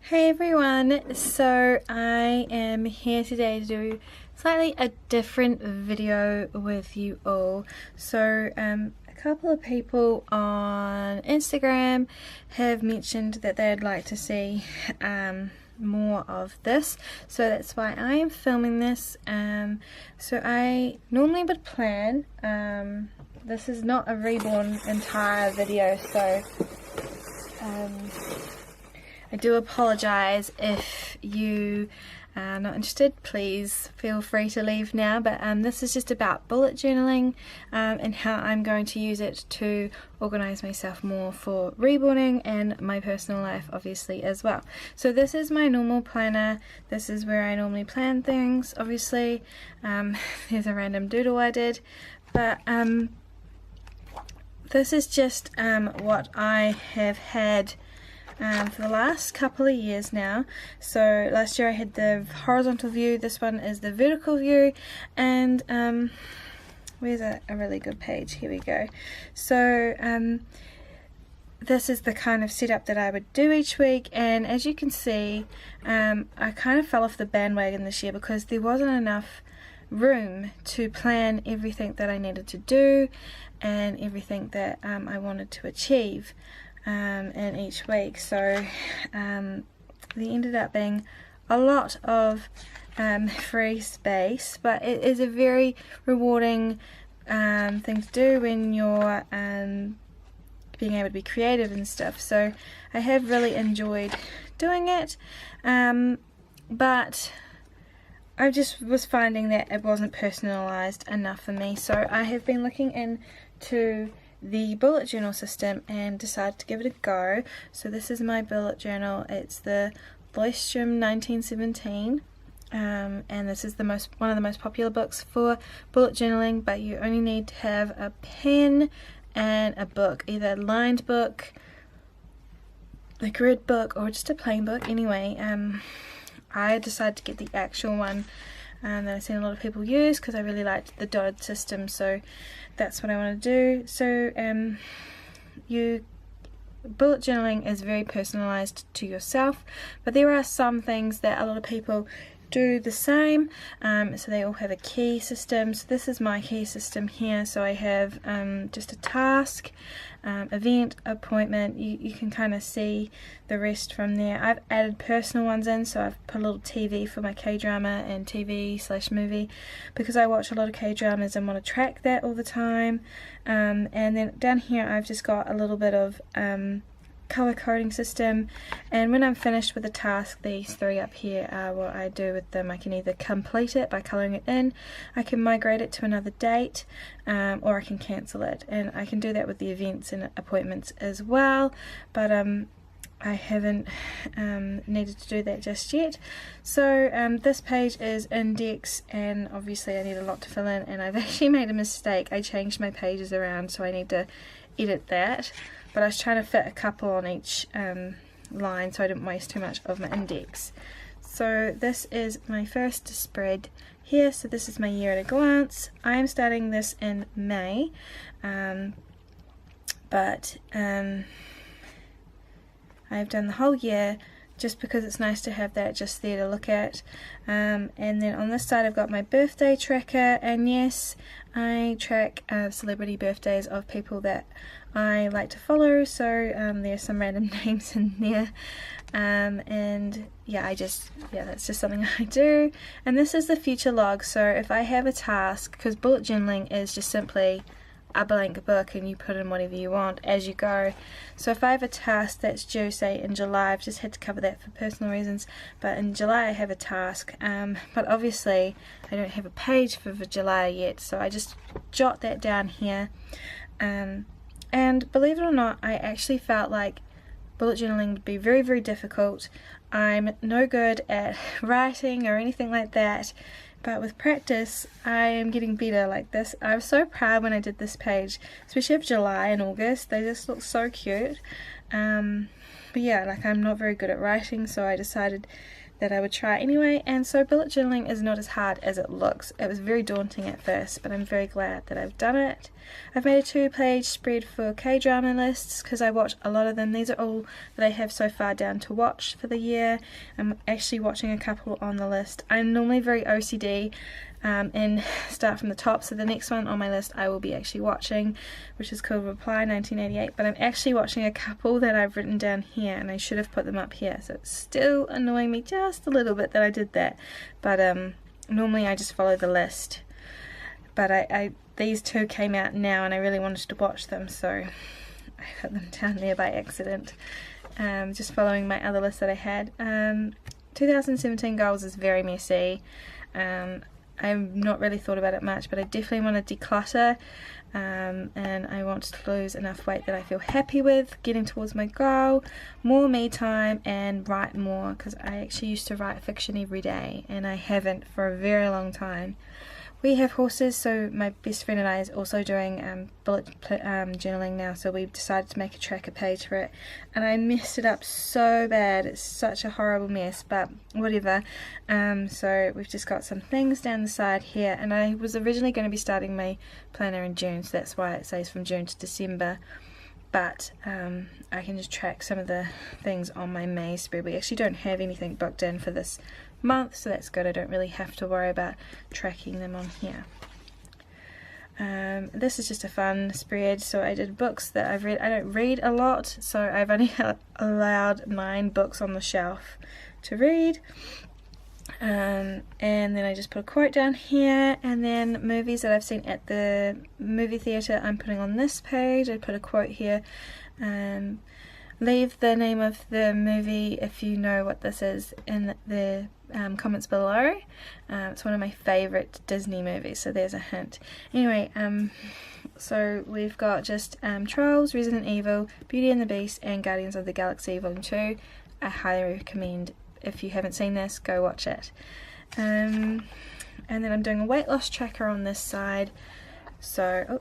Hey everyone, so I am here today to do slightly a different video with you all. So a couple of people on Instagram have mentioned that they'd like to see more of this, so that's why I am filming this. So I normally would plan, this is not a Reborn entire video, so I do apologise if you are not interested. Please feel free to leave now, but this is just about bullet journaling and how I'm going to use it to organise myself more for reborning and my personal life obviously as well. So this is my normal planner. This is where I normally plan things. Obviously there's a random doodle I did, but this is just what I have had for the last couple of years now. So last year I had the horizontal view, this one is the vertical view, and where's a really good page? Here we go. So this is the kind of setup that I would do each week, and as you can see I kind of fell off the bandwagon this year because there wasn't enough room to plan everything that I needed to do and everything that I wanted to achieve in each week. So there ended up being a lot of free space, but it is a very rewarding thing to do when you're being able to be creative and stuff. So I have really enjoyed doing it, but I just was finding that it wasn't personalized enough for me. So I have been looking into the bullet journal system and decided to give it a go. So this is my bullet journal. It's the Loistrom 1917, and this is one of the most popular books for bullet journaling, but you only need to have a pen and a book, either a lined book, a grid book, or just a plain book. Anyway, I decided to get the actual one that I've seen a lot of people use because I really liked the dotted system, so that's what I want to do. So bullet journaling is very personalized to yourself, but there are some things that a lot of people do the same. So they all have a key system. So this is my key system here. So I have just a task, event, appointment. You can kind of see the rest from there. I've added personal ones in, so I've put a little TV for my K-drama and TV/movie because I watch a lot of K-dramas and want to track that all the time. And then down here I've just got a little bit of color coding system, and when I'm finished with the task, these three up here are what I do with them. I can either complete it by coloring it in, I can migrate it to another date, or I can cancel it, and I can do that with the events and appointments as well, but I haven't needed to do that just yet. So this page is index, and obviously I need a lot to fill in, and I've actually made a mistake. I changed my pages around, so I need to edit that, but I was trying to fit a couple on each line so I didn't waste too much of my index. So this is my first spread here. So this is my year at a glance. I am starting this in May, but I've done the whole year just because it's nice to have that just there to look at. And then on this side I've got my birthday tracker, and yes, I track celebrity birthdays of people that I like to follow, so there's some random names in there, and yeah, that's just something I do. And this is the future log, so if I have a task, because bullet journaling is just simply a blank book and you put in whatever you want as you go. So if I have a task that's due, say in July, I've just had to cover that for personal reasons, but in July I have a task, but obviously I don't have a page for July yet, so I just jot that down here. And believe it or not, I actually felt like bullet journaling would be very, very difficult. I'm no good at writing or anything like that, but with practice I am getting better like this. I was so proud when I did this page, especially of July and August. They just look so cute. But yeah, like I'm not very good at writing, so I decided that I would try anyway. And so bullet journaling is not as hard as it looks. It was very daunting at first, but I'm very glad that I've done it. I've made a 2-page spread for K-drama lists because I watch a lot of them. These are all that I have so far down to watch for the year. I'm actually watching a couple on the list. I'm normally very OCD and start from the top, so the next one on my list I will be actually watching, which is called Reply 1988, but I'm actually watching a couple that I've written down here, and I should have put them up here, so it's still annoying me just a little bit that I did that, but normally I just follow the list, but these two came out now and I really wanted to watch them, so I put them down there by accident, just following my other list that I had. 2017 goals is very messy. I've not really thought about it much, but I definitely want to declutter, and I want to lose enough weight that I feel happy with, getting towards my goal, more me time, and write more, because I actually used to write fiction every day and I haven't for a very long time. We have horses, so my best friend and I is also doing bullet journaling now, so we've decided to make a tracker page for it, and I messed it up so bad. It's such a horrible mess, but whatever. So we've just got some things down the side here, and I was originally going to be starting my planner in June, so that's why it says from June to December, but I can just track some of the things on my May spread. We actually don't have anything booked in for this month, so that's good. I don't really have to worry about tracking them on here. This is just a fun spread, so I did books that I've read. I don't read a lot, so I've only allowed 9 books on the shelf to read, and then I just put a quote down here, and then movies that I've seen at the movie theatre I'm putting on this page. I put a quote here. Leave the name of the movie if you know what this is in the comments below. It's one of my favourite Disney movies, so there's a hint. Anyway, so we've got just Trolls, Resident Evil, Beauty and the Beast, and Guardians of the Galaxy Volume 2. I highly recommend, if you haven't seen this, go watch it. And then I'm doing a weight loss tracker on this side. So,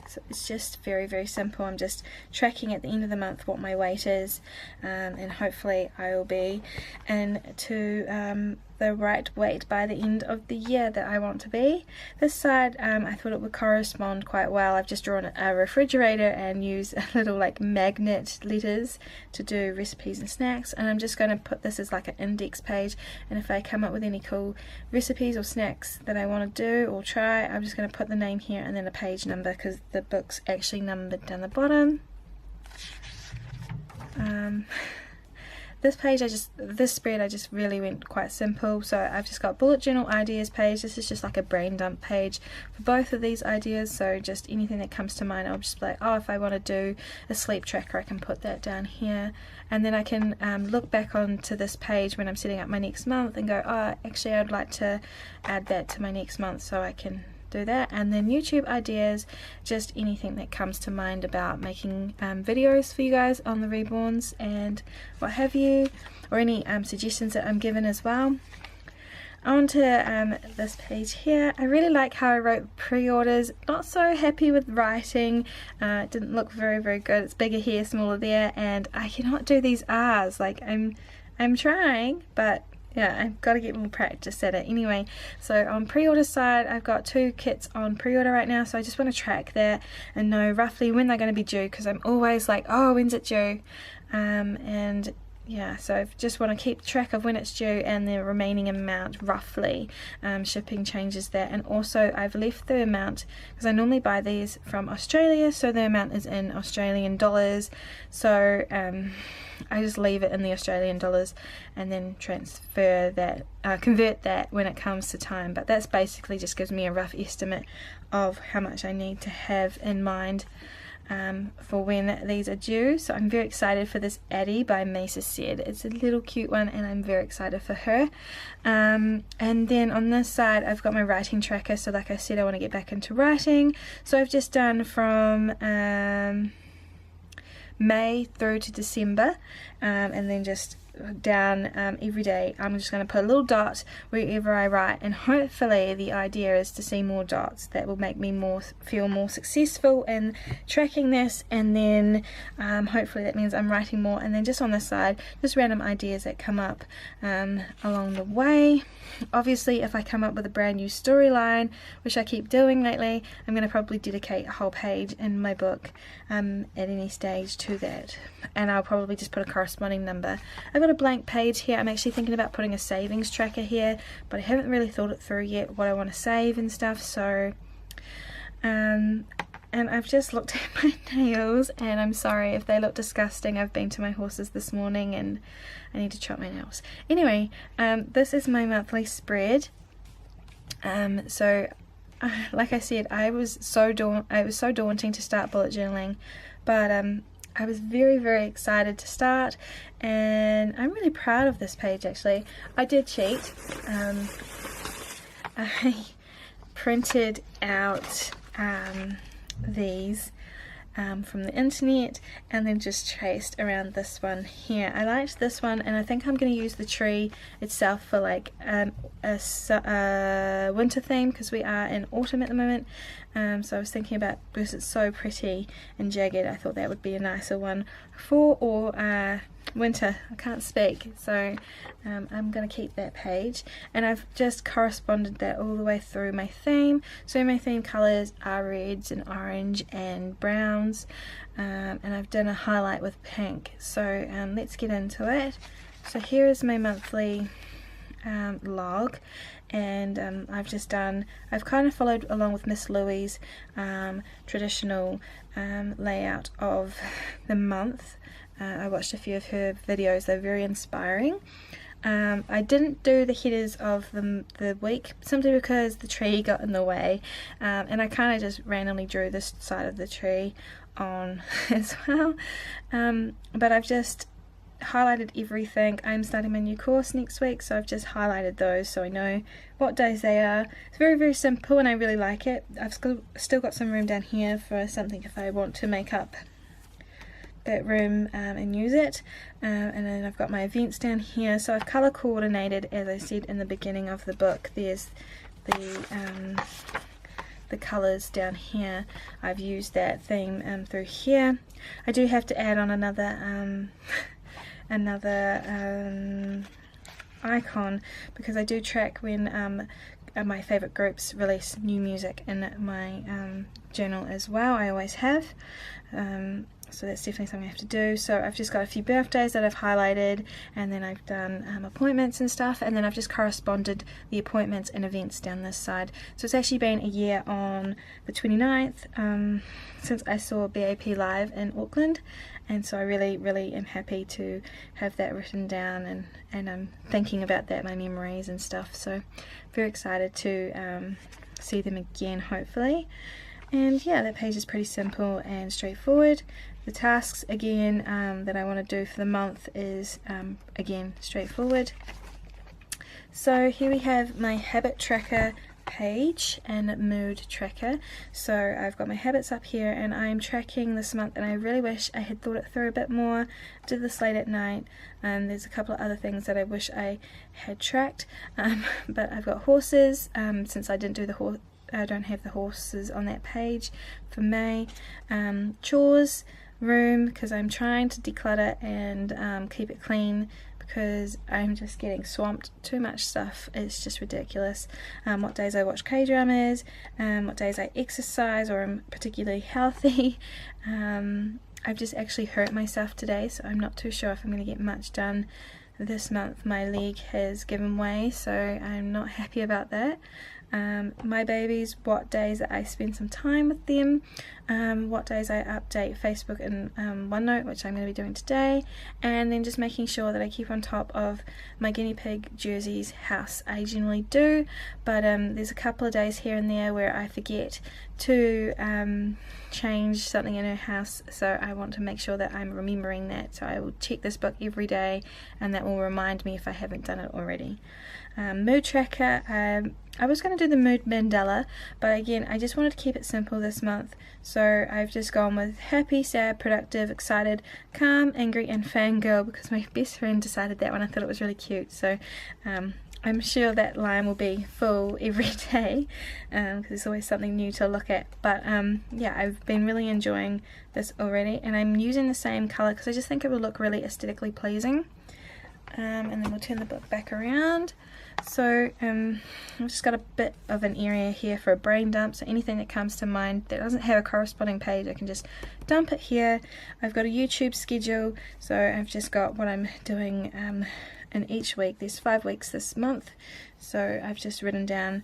so it's just very, very simple. I'm just tracking at the end of the month what my weight is, and hopefully I will be into the right weight by the end of the year that I want to be. This side, I thought it would correspond quite well. I've just drawn a refrigerator and used a little like magnet letters to do recipes and snacks, and I'm just going to put this as like an index page, and if I come up with any cool recipes or snacks that I want to do or try, I'm just going to put the name here and then a page number, because the book's actually numbered down the bottom. This spread I just really went quite simple, so I've just got bullet journal ideas page. This is just like a brain dump page for both of these ideas, so just anything that comes to mind, I'll just be like, oh, if I want to do a sleep tracker, I can put that down here, and then I can look back onto this page when I'm setting up my next month and go, oh, actually I'd like to add that to my next month, so I can do that. And then YouTube ideas, just anything that comes to mind about making videos for you guys on the Reborns and what have you, or any suggestions that I'm given as well. On to this page here. I really like how I wrote pre-orders. Not so happy with writing. It didn't look very, very good. It's bigger here, smaller there, and I cannot do these R's. Like I'm trying, but yeah, I've got to get more practice at it. Anyway, so on pre-order side, I've got 2 kits on pre-order right now, so I just want to track that and know roughly when they're going to be due, because I'm always like, oh, when's it due? And yeah, so I just want to keep track of when it's due and the remaining amount roughly. Shipping changes that, and also I've left the amount, because I normally buy these from Australia, so the amount is in Australian dollars, so I just leave it in the Australian dollars and then transfer that, convert that when it comes to time. But that's basically just gives me a rough estimate of how much I need to have in mind for when these are due. So I'm very excited for this Addie by Mesa Said. It's a little cute one and I'm very excited for her. And then on this side I've got my writing tracker, so like I said, I want to get back into writing, so I've just done from May through to December, and then just down every day. I'm just going to put a little dot wherever I write, and hopefully the idea is to see more dots. That will make me feel more successful in tracking this, and then hopefully that means I'm writing more. And then just on the side, just random ideas that come up along the way. Obviously if I come up with a brand new storyline, which I keep doing lately, I'm going to probably dedicate a whole page in my book at any stage to that, and I'll probably just put a corresponding number. I've got a blank page here. I'm actually thinking about putting a savings tracker here, but I haven't really thought it through yet, what I want to save and stuff. So and I've just looked at my nails, and I'm sorry if they look disgusting. I've been to my horses this morning and I need to chop my nails. Anyway, this is my monthly spread. So like I said, it was so daunting to start bullet journaling, but I was very excited to start, and I'm really proud of this page actually. I did cheat. I printed out these from the internet and then just traced around this one here. I liked this one, and I think I'm going to use the tree itself for like a winter theme, because we are in autumn at the moment. So I was thinking about, because it's so pretty and jagged, I thought that would be a nicer one for winter. I can't speak, so I'm going to keep that page, and I've just corresponded that all the way through my theme. So my theme colours are reds and orange and browns, and I've done a highlight with pink. So let's get into it. So here is my monthly log, and I've kind of followed along with Miss Louie's traditional layout of the month. I watched a few of her videos, they're very inspiring. I didn't do the headers of the week simply because the tree got in the way, and I kind of just randomly drew this side of the tree on as well. But I've just highlighted everything. I'm starting my new course next week, so I've just highlighted those so I know what days they are. It's very simple, and I really like it. I've still got some room down here for something if I want to make up that room and use it, and then I've got my events down here. So I've color coordinated, as I said in the beginning of the book. There's the colors down here. I've used that theme through here. I do have to add on another icon, because I do track when my favorite groups release new music in my journal as well. I always have. So that's definitely something I have to do. So I've just got a few birthdays that I've highlighted, and then I've done appointments and stuff, and then I've just corresponded the appointments and events down this side. So it's actually been a year on the 29th since I saw BAP live in Auckland, and so I really am happy to have that written down, and I'm thinking about that, my memories and stuff. So very excited to see them again, hopefully. And yeah, that page is pretty simple and straightforward. The tasks again that I want to do for the month is again straightforward. So here we have my habit tracker page and mood tracker. So I've got my habits up here, and I'm tracking this month, and I really wish I had thought it through a bit more. Did this late at night, and there's a couple of other things that I wish I had tracked, but I've got horses, since I didn't do I don't have the horses on that page for May. Chores, room, because I'm trying to declutter and keep it clean, because I'm just getting swamped. Too much stuff, it's just ridiculous. What days I watch K-dramas, what days I exercise or am particularly healthy. I've just actually hurt myself today, so I'm not too sure if I'm going to get much done this month. My leg has given way, so I'm not happy about that. My babies, what days that I spend some time with them, what days I update Facebook and OneNote, which I'm going to be doing today, and then just making sure that I keep on top of my guinea pig Jersey's house. I generally do, but there's a couple of days here and there where I forget to change something in her house, so I want to make sure that I'm remembering that. So I will check this book every day, and that will remind me if I haven't done it already. mood tracker. I was going to do the mood mandala, but again I just wanted to keep it simple this month, so I've just gone with happy, sad, productive, excited, calm, angry and fangirl, because my best friend decided that one. I thought it was really cute, so I'm sure that line will be full every day, because there's always something new to look at. But yeah, I've been really enjoying this already, and I'm using the same colour because I just think it will look really aesthetically pleasing. And then we'll turn the book back around. So I've just got a bit of an area here for a brain dump, so anything that comes to mind that doesn't have a corresponding page, I can just dump it here. I've got a YouTube schedule, so I've just got what I'm doing in each week. There's 5 weeks this month, so I've just written down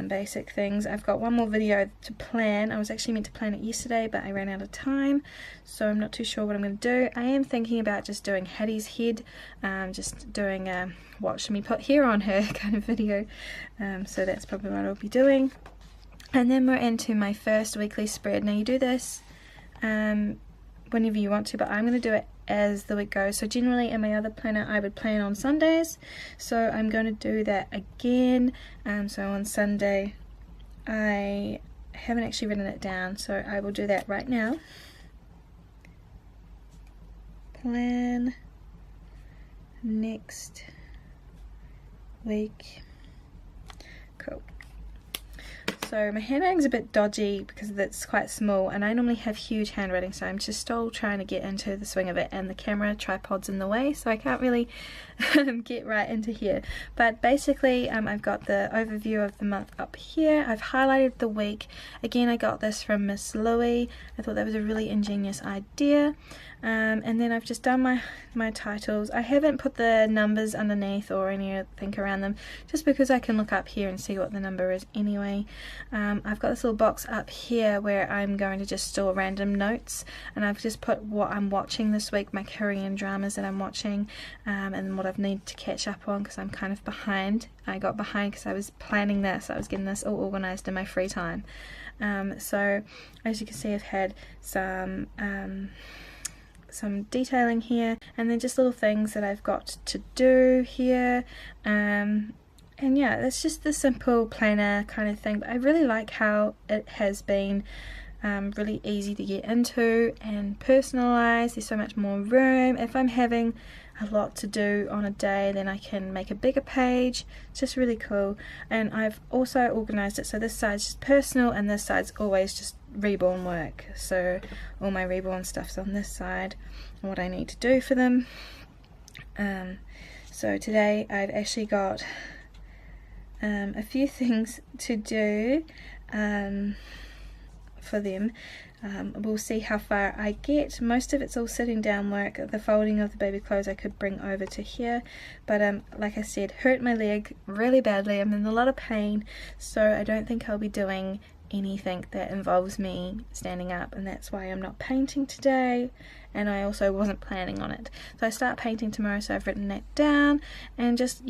basic things. I've got one more video to plan. I was actually meant to plan it yesterday, but I ran out of time, so I'm not too sure what I'm going to do. I am thinking about just doing Hattie's head, just doing a watch me put hair on her kind of video, so that's probably what I'll be doing. And then we're into my first weekly spread. Now you do this whenever you want to, but I'm going to do it as the week goes. So generally in my other planner I would plan on Sundays, so I'm going to do that again. So on Sunday, I haven't actually written it down, so I will do that right now. Plan next week. Cool. So my handwriting's a bit dodgy because it's quite small, and I normally have huge handwriting, so I'm just still trying to get into the swing of it, and the camera tripod's in the way, so I can't really get right into here. But basically I've got the overview of the month up here. I've highlighted the week. Again, I got this from Miss Louie. I thought that was a really ingenious idea. And then I've just done my titles. I haven't put the numbers underneath or anything around them, just because I can look up here and see what the number is anyway. I've got this little box up here where I'm going to just store random notes, and I've just put what I'm watching this week, my Korean dramas that I'm watching, and what I've needed to catch up on, because I'm kind of behind. I got behind because I was planning this. I was getting this all organised in my free time. So as you can see, I've had some detailing here, and then just little things that I've got to do here, and yeah, that's just the simple planner kind of thing. But I really like how it has been really easy to get into and personalised. There's so much more room. If I'm having a lot to do on a day, then I can make a bigger page. It's just really cool. And I've also organised it so this side's just personal and this side's always just Reborn work, so all my Reborn stuff's on this side and what I need to do for them. So today I've actually got a few things to do for them. We'll see how far I get. Most of it's all sitting down work. The folding of the baby clothes I could bring over to here, but like I said, hurt my leg really badly. I'm in a lot of pain, so I don't think I'll be doing anything that involves me standing up, and that's why I'm not painting today, and I also wasn't planning on it. So I start painting tomorrow, so I've written that down, and just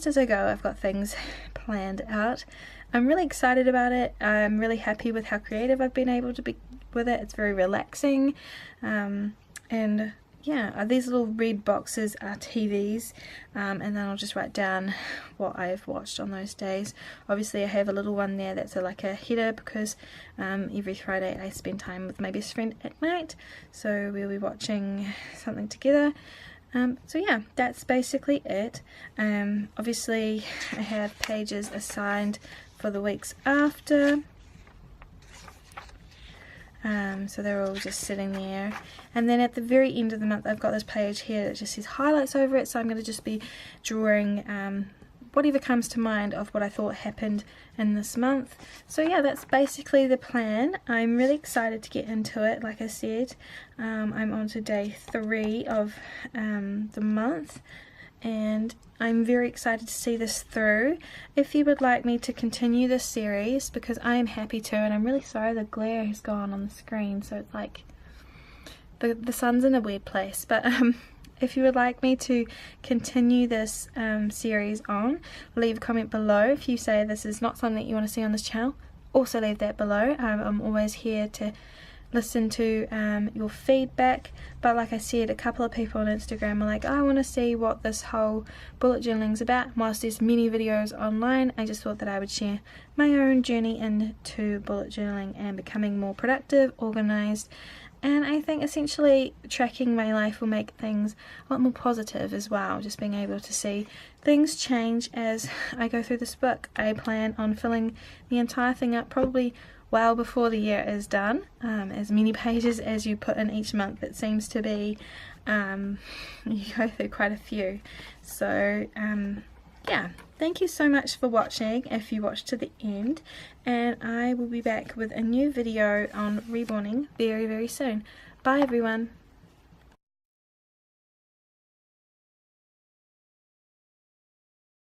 as I go, I've got things planned out. I'm really excited about it. I'm really happy with how creative I've been able to be with it. It's very relaxing, and yeah, these little red boxes are TVs, and then I'll just write down what I've watched on those days. Obviously I have a little one there that's like a header, because every Friday I spend time with my best friend at night, so we'll be watching something together. So yeah, that's basically it. Obviously I have pages assigned for the weeks after. So they're all just sitting there, and then at the very end of the month I've got this page here that just says highlights over it, so I'm going to just be drawing whatever comes to mind of what I thought happened in this month. So yeah, that's basically the plan. I'm really excited to get into it. Like I said, I'm on to day 3 of the month, and I'm very excited to see this through. If you would like me to continue this series, because I am happy to, and I'm really sorry the glare has gone on the screen, so it's like the sun's in a weird place, but if you would like me to continue this series on, leave a comment below. If you say this is not something that you want to see on this channel, also leave that below. I'm always here to listen to your feedback. But like I said, a couple of people on Instagram were like, I want to see what this whole bullet journaling's about. Whilst there's many videos online, I just thought that I would share my own journey into bullet journaling and becoming more productive, organised, and I think essentially tracking my life will make things a lot more positive as well. Just being able to see things change as I go through this book. I plan on filling the entire thing up probably well before the year is done. As many pages as you put in each month, it seems to be, you go through quite a few. So yeah, thank you so much for watching if you watched to the end, and I will be back with a new video on reborning very, very soon. Bye everyone.